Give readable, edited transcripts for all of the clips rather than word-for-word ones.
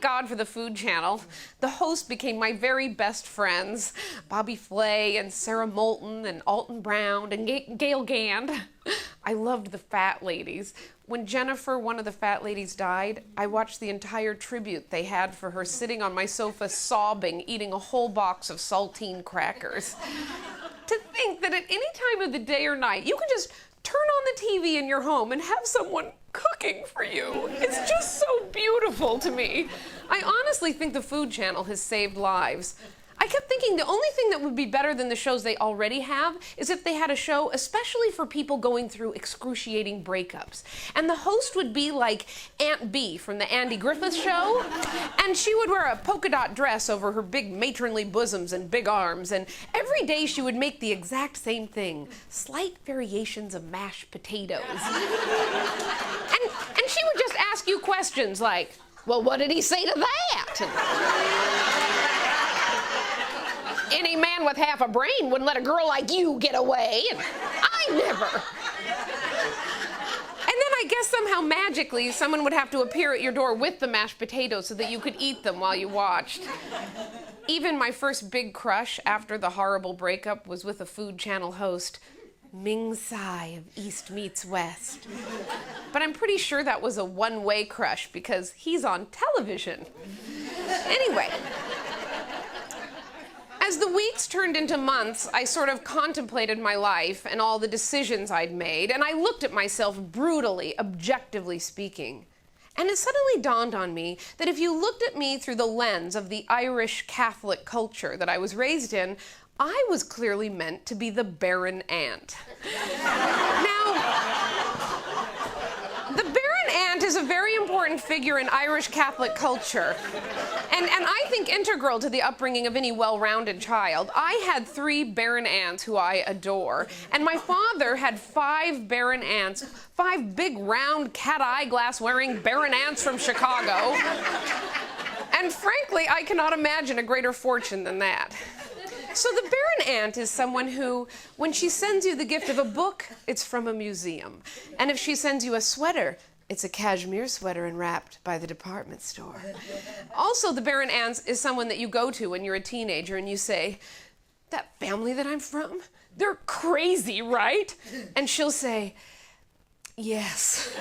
God for the Food Channel. The hosts became my very best friends. Bobby Flay and Sarah Moulton and Alton Brown and Gail Gand. I loved the fat ladies. When Jennifer, one of the fat ladies, died, I watched the entire tribute they had for her sitting on my sofa sobbing, eating a whole box of saltine crackers. To think that at any time of the day or night, you can just turn on the TV in your home and have someone cooking for you. It's just so beautiful to me. I honestly think the Food Channel has saved lives. I kept thinking the only thing that would be better than the shows they already have is if they had a show especially for people going through excruciating breakups. And the host would be like Aunt Bee from the Andy Griffith Show. And she would wear a polka dot dress over her big matronly bosoms and big arms. And every day she would make the exact same thing, slight variations of mashed potatoes. And she would just ask you questions like, well, what did he say to that? Any man with half a brain wouldn't let a girl like you get away. And I never. And then I guess somehow magically someone would have to appear at your door with the mashed potatoes so that you could eat them while you watched. Even my first big crush after the horrible breakup was with a Food Channel host, Ming Tsai of East Meets West. But I'm pretty sure that was a one-way crush because he's on television. Anyway. As the weeks turned into months, I sort of contemplated my life and all the decisions I'd made, and I looked at myself brutally, objectively speaking. And it suddenly dawned on me that if you looked at me through the lens of the Irish Catholic culture that I was raised in, I was clearly meant to be the barren aunt. Now, the barren aunt is a very important figure in Irish Catholic culture. And I think integral to the upbringing of any well-rounded child. I had 3 barren aunts who I adore, and my father had 5 barren aunts, 5 big, round, cat-eye-glass-wearing barren aunts from Chicago. And frankly, I cannot imagine a greater fortune than that. So the barren aunt is someone who, when she sends you the gift of a book, it's from a museum. And if she sends you a sweater, it's a cashmere sweater and wrapped by the department store. Also, the barren aunt is someone that you go to when you're a teenager and you say, that family that I'm from, they're crazy, right? And she'll say, yes.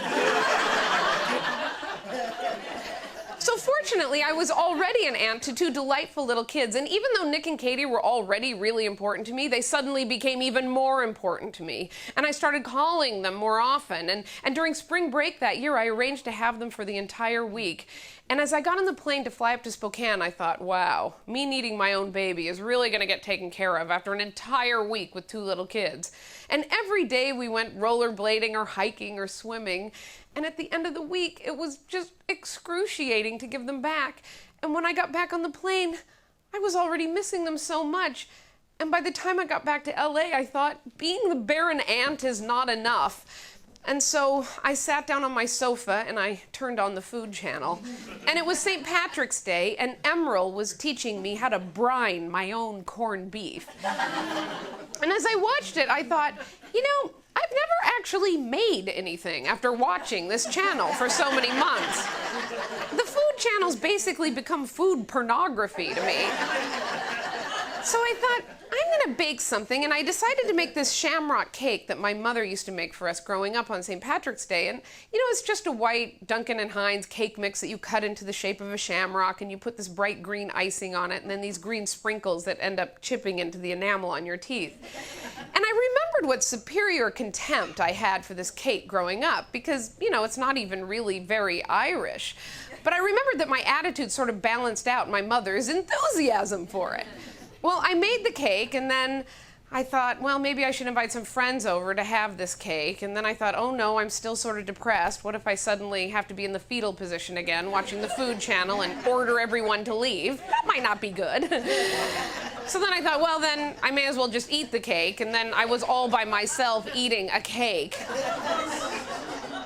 So fortunately, I was already an aunt to 2 delightful little kids, and even though Nick and Katie were already really important to me, they suddenly became even more important to me. And I started calling them more often, and during spring break that year, I arranged to have them for the entire week. And as I got on the plane to fly up to Spokane, I thought, wow, me needing my own baby is really going to get taken care of after an entire week with 2 little kids. And every day we went rollerblading or hiking or swimming. And at the end of the week, it was just excruciating to give them back. And when I got back on the plane, I was already missing them so much. And by the time I got back to LA, I thought, being the barren aunt is not enough. And so I sat down on my sofa and I turned on the Food Channel. And it was St. Patrick's Day, and Emeril was teaching me how to brine my own corned beef. And as I watched it, I thought, you know, I've never actually made anything after watching this channel for so many months. The Food Channel's basically become food pornography to me. So I thought, I'm gonna bake something, and I decided to make this shamrock cake that my mother used to make for us growing up on St. Patrick's Day. And, you know, it's just a white Duncan & Hines cake mix that you cut into the shape of a shamrock, and you put this bright green icing on it, and then these green sprinkles that end up chipping into the enamel on your teeth. And I remembered what superior contempt I had for this cake growing up, because, you know, it's not even really very Irish. But I remembered that my attitude sort of balanced out my mother's enthusiasm for it. Well, I made the cake, and then I thought, well, maybe I should invite some friends over to have this cake. And then I thought, oh no, I'm still sort of depressed. What if I suddenly have to be in the fetal position again, watching the Food Channel and order everyone to leave? That might not be good. So then I thought, well, then I may as well just eat the cake. And then I was all by myself eating a cake.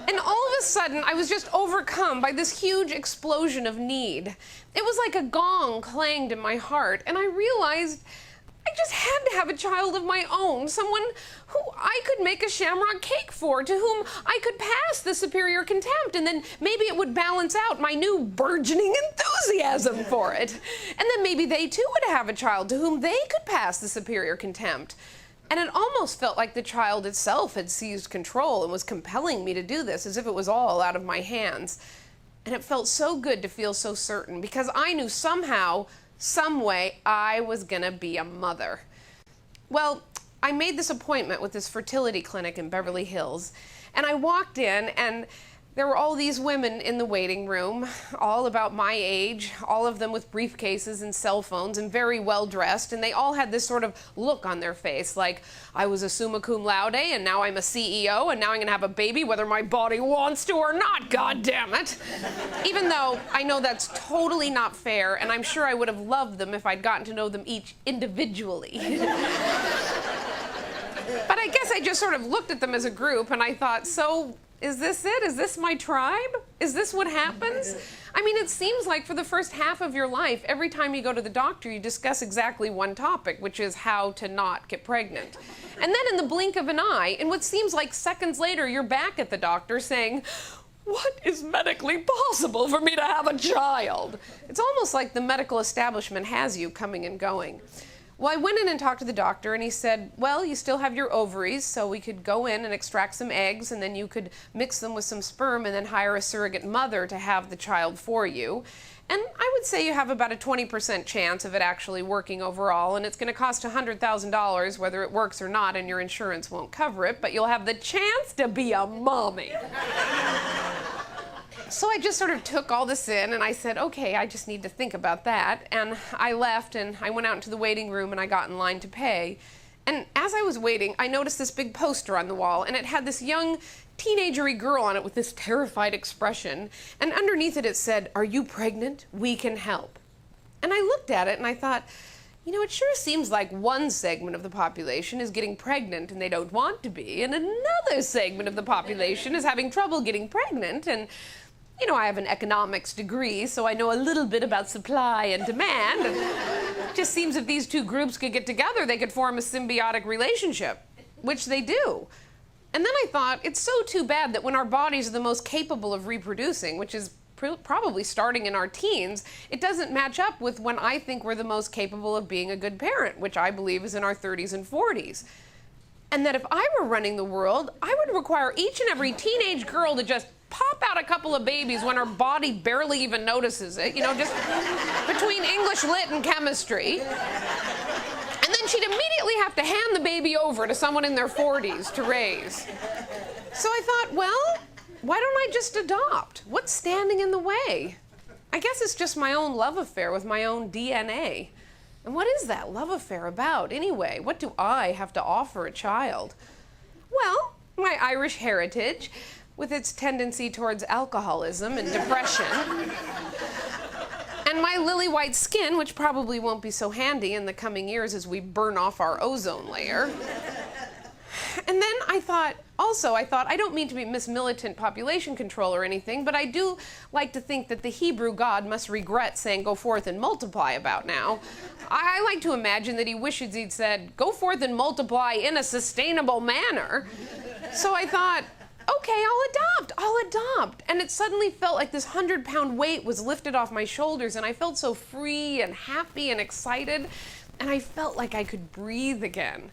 And all of a sudden, I was just overcome by this huge explosion of need. It was like a gong clanged in my heart, and I realized I just had to have a child of my own, someone who I could make a shamrock cake for, to whom I could pass the superior contempt, and then maybe it would balance out my new burgeoning enthusiasm for it. And then maybe they too would have a child to whom they could pass the superior contempt. And it almost felt like the child itself had seized control and was compelling me to do this, as if it was all out of my hands. And it felt so good to feel so certain, because I knew somehow, some way, I was gonna be a mother. Well, I made this appointment with this fertility clinic in Beverly Hills, and I walked in, and there were all these women in the waiting room, all about my age, all of them with briefcases and cell phones and very well dressed, and they all had this sort of look on their face, like, I was a summa cum laude, and now I'm a CEO, and now I'm gonna have a baby whether my body wants to or not, God damn it. Even though I know that's totally not fair, and I'm sure I would have loved them if I'd gotten to know them each individually. But I guess I just sort of looked at them as a group, and I thought, so, is this it? Is this my tribe? Is this what happens? I mean, it seems like for the first half of your life, every time you go to the doctor, you discuss exactly one topic, which is how to not get pregnant. And then in the blink of an eye, in what seems like seconds later, you're back at the doctor saying, what is medically possible for me to have a child? It's almost like the medical establishment has you coming and going. Well, I went in and talked to the doctor, and he said, well, you still have your ovaries, so we could go in and extract some eggs, and then you could mix them with some sperm and then hire a surrogate mother to have the child for you. And I would say you have about a 20% chance of it actually working overall, and it's going to cost $100,000 whether it works or not, and your insurance won't cover it, but you'll have the chance to be a mommy. So I just sort of took all this in, and I said, okay, I just need to think about that. And I left, and I went out into the waiting room, and I got in line to pay. And as I was waiting, I noticed this big poster on the wall, and it had this young teenagery girl on it with this terrified expression. And underneath it, it said, are you pregnant? We can help. And I looked at it, and I thought, you know, it sure seems like one segment of the population is getting pregnant and they don't want to be, and another segment of the population is having trouble getting pregnant. And you know, I have an economics degree, so I know a little bit about supply and demand. And it just seems if these two groups could get together, they could form a symbiotic relationship, which they do. And then I thought, it's so too bad that when our bodies are the most capable of reproducing, which is probably starting in our teens, it doesn't match up with when I think we're the most capable of being a good parent, which I believe is in our 30s and 40s. And that if I were running the world, I would require each and every teenage girl to just pop out a couple of babies when her body barely even notices it, you know, just between English lit and chemistry. And then she'd immediately have to hand the baby over to someone in their 40s to raise. So I thought, well, why don't I just adopt? What's standing in the way? I guess it's just my own love affair with my own DNA. And what is that love affair about, anyway? What do I have to offer a child? Well, my Irish heritage, with its tendency towards alcoholism and depression, and my lily-white skin, which probably won't be so handy in the coming years as we burn off our ozone layer. And then I thought, I don't mean to be Miss Militant Population Control or anything, but I do like to think that the Hebrew God must regret saying, go forth and multiply about now. I like to imagine that he wishes he'd said, go forth and multiply in a sustainable manner. So I thought, okay, I'll adopt. And it suddenly felt like this 100-pound weight was lifted off my shoulders, and I felt so free and happy and excited, and I felt like I could breathe again.